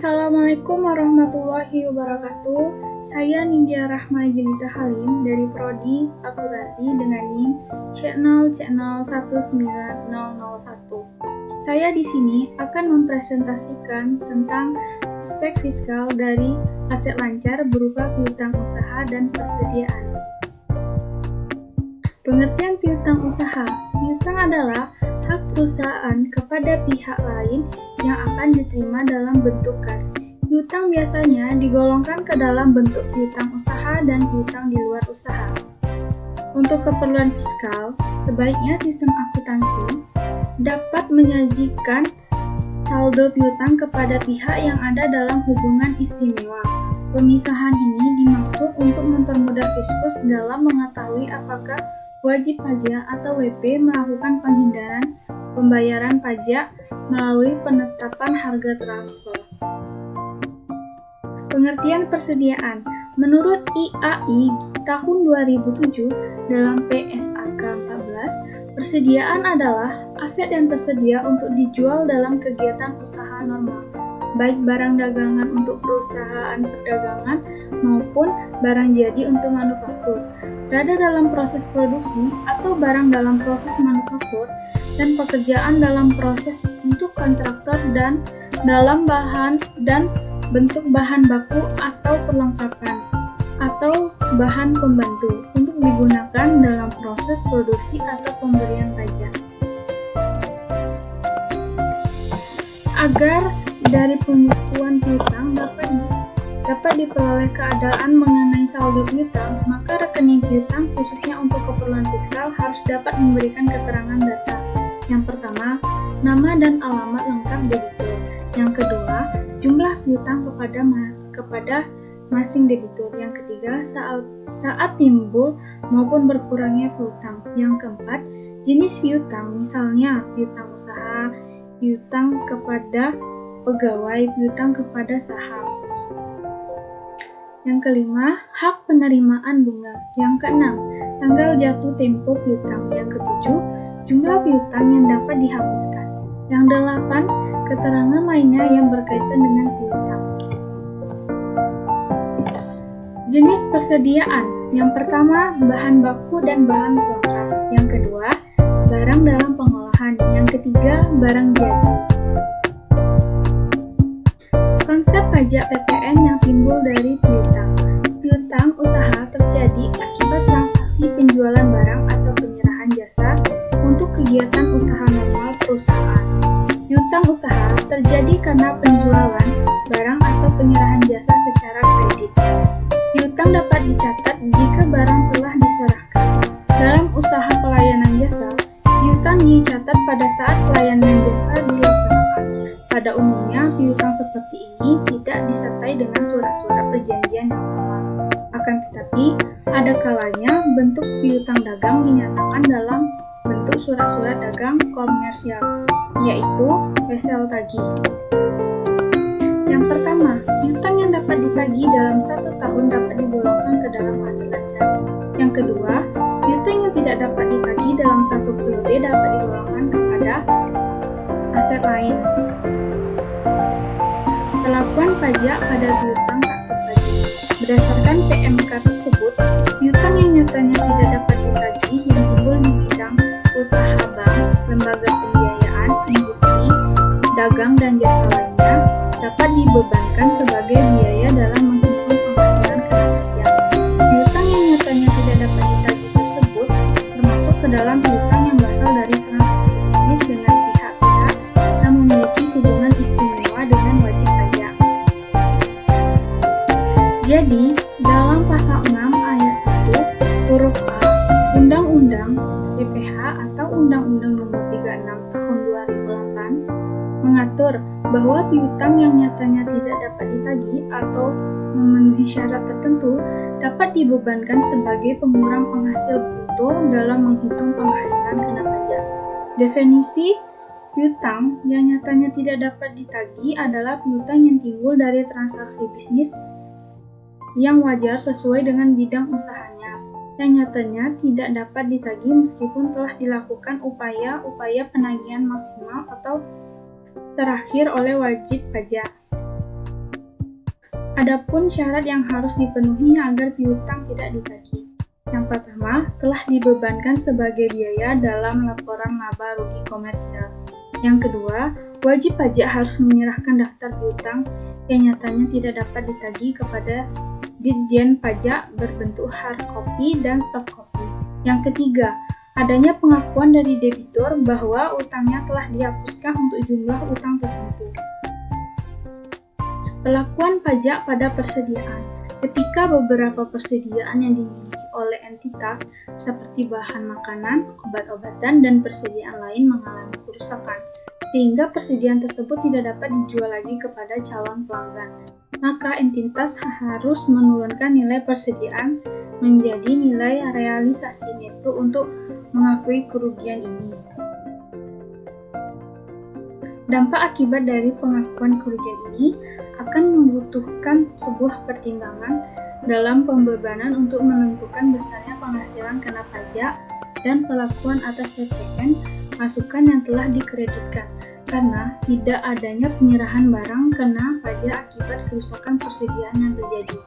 Assalamualaikum warahmatullahi wabarakatuh. Saya Ninja Rahma Jelita Halim dari Prodi Akuntansi dengan NIM channel 19001. Saya di sini akan mempresentasikan tentang aspek fiskal dari aset lancar berupa piutang usaha dan persediaan. Pengertian piutang usaha. Piutang adalah hak perusahaan kepada pihak lain yang akan diterima dalam bentuk kas. Piutang biasanya digolongkan ke dalam bentuk piutang usaha dan piutang di luar usaha. Untuk keperluan fiskal, sebaiknya sistem akuntansi dapat menyajikan saldo piutang kepada pihak yang ada dalam hubungan istimewa. Pemisahan ini dimaksud untuk mempermudah fiskus dalam mengetahui apakah wajib pajak atau WP melakukan penghindaran pembayaran pajak melalui penetapan harga transfer. Pengertian persediaan. Menurut IAI tahun 2007 dalam PSAK 14, persediaan adalah aset yang tersedia untuk dijual dalam kegiatan usaha normal, baik barang dagangan untuk perusahaan perdagangan maupun barang jadi untuk manufaktur, berada dalam proses produksi atau barang dalam proses manufaktur, dan pekerjaan dalam proses untuk kontraktor dan dalam bahan dan bentuk bahan baku atau perlengkapan atau bahan pembantu untuk digunakan dalam proses produksi atau pemberian pajak. Agar dari pembukuan piutang dapat diperoleh keadaan mengenai saldo piutang, maka rekening piutang khususnya untuk keperluan fiskal harus dapat memberikan keterangan data. Yang pertama, nama dan alamat lengkap debitur. Yang kedua, jumlah piutang kepada masing debitur. Yang ketiga, saat timbul maupun berkurangnya piutang. Yang keempat, jenis piutang, misalnya piutang usaha, piutang kepada pegawai, piutang kepada saham. Yang kelima, hak penerimaan bunga. Yang keenam, tanggal jatuh tempo piutang. Yang ketujuh, jumlah piutang yang dapat dihapuskan. Yang delapan, keterangan lainnya yang berkaitan dengan piutang. Jenis persediaan. Yang pertama, bahan baku dan bahan pelengkap. Yang kedua, barang dalam pengolahan. Yang ketiga, barang jadi. Konsep pajak PPN yang timbul dari piutang. Piutang usaha terjadi akibat transaksi penjualan barang atau penyerahan jasa untuk kegiatan usaha normal perusahaan. Piutang usaha terjadi karena penjualan barang atau penyerahan jasa secara kredit. Piutang dapat dicatat jika barang telah diserahkan. Dalam usaha pelayanan jasa, piutang dicatat pada saat pelayanan jasa dilaksanakan. Pada umumnya, piutang seperti ini tidak disertai dengan surat-surat perjanjian yang formal. Akan tetapi, ada kalanya bentuk piutang dagang dinyatakan dalam bentuk surat-surat dagang komersial, yaitu wesel tagih. Yang pertama, piutang yang dapat ditagih dalam 1 tahun dapat digolongkan ke dalam aset lancar. Yang kedua, piutang yang tidak dapat ditagih dalam 1 periode dapat digolongkan kepada aset lain. Perlakuan pajak pada piutang tak tertagih. Berdasarkan PMK tersebut, piutang yang nyatanya tidak dapat ditagih yang timbul di bidang usaha bank, lembaga pembiayaan, industri, dagang, dan jasa lainnya dapat dibebankan sebagai biaya dalam menghitung penghasilan kena pajak. Piutang yang nyatanya tidak dapat ditagih tersebut termasuk ke dalam piutang yang berasal dari transaksi bisnis dengan pihak-pihak yang memiliki hubungan istimewa dengan wajib pajak. Jadi, dalam pasal 6 ayat 1 huruf A Undang-Undang PPH atau Undang-Undang Nomor 36 Tahun 2008 mengatur bahwa piutang yang nyatanya tidak dapat ditagih atau memenuhi syarat tertentu dapat dibebankan sebagai pengurang penghasil bruto dalam menghitung penghasilan kena pajak. Definisi piutang yang nyatanya tidak dapat ditagih adalah piutang yang timbul dari transaksi bisnis yang wajar sesuai dengan bidang usahanya, yang nyatanya tidak dapat ditagih meskipun telah dilakukan upaya penagihan maksimal atau terakhir oleh wajib pajak. Adapun syarat yang harus dipenuhi agar piutang tidak ditagih. Yang pertama, telah dibebankan sebagai biaya dalam laporan laba rugi komersial. Yang kedua, wajib pajak harus menyerahkan daftar piutang yang nyatanya tidak dapat ditagih kepada Ditjen Pajak berbentuk hard copy dan soft copy. Yang ketiga, adanya pengakuan dari debitur bahwa utangnya telah dihapuskan untuk jumlah utang tertentu. Pelakuan pajak pada persediaan. Ketika beberapa persediaan yang dimiliki oleh entitas seperti bahan makanan, obat-obatan, dan persediaan lain mengalami kerusakan, sehingga persediaan tersebut tidak dapat dijual lagi kepada calon pelanggan, maka entitas harus menurunkan nilai persediaan menjadi nilai realisasi neto untuk mengakui kerugian ini. Dampak akibat dari pengakuan kerugian ini akan membutuhkan sebuah pertimbangan dalam pembebanan untuk menentukan besarnya penghasilan kena pajak dan pelakuan atas PPN masukan yang telah dikreditkan, karena tidak adanya penyerahan barang kena pajak akibat kerusakan persediaan yang terjadi.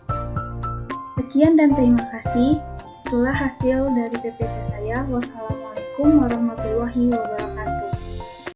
Sekian dan terima kasih. Itulah hasil dari PPT saya. Wassalamualaikum warahmatullahi wabarakatuh.